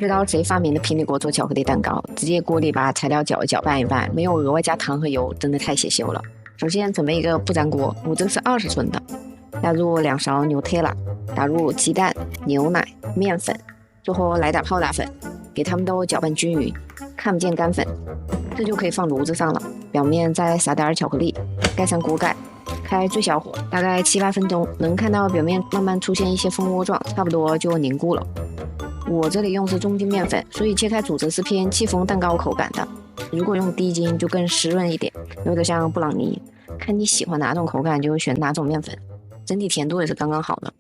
知道谁发明的平底锅做巧克力蛋糕，直接锅里把材料搅一搅拌一拌，没有额外加糖和油，真的太写羞了。首先准备一个不粘锅，我这个是20寸的，加入2勺牛贴拉，打入鸡蛋、牛奶、面粉，最后来点泡打粉，给它们都搅拌均匀，看不见干粉，这就可以放炉子上了。表面再撒点巧克力，盖上锅盖，开最小火，大概7-8分钟，能看到表面慢慢出现一些蜂窝状，差不多就凝固了。我这里用是中筋面粉，所以切开组织是偏戚风蛋糕口感的。如果用低筋就更湿润一点，有点像布朗尼。看你喜欢哪种口感就选哪种面粉，整体甜度也是刚刚好的。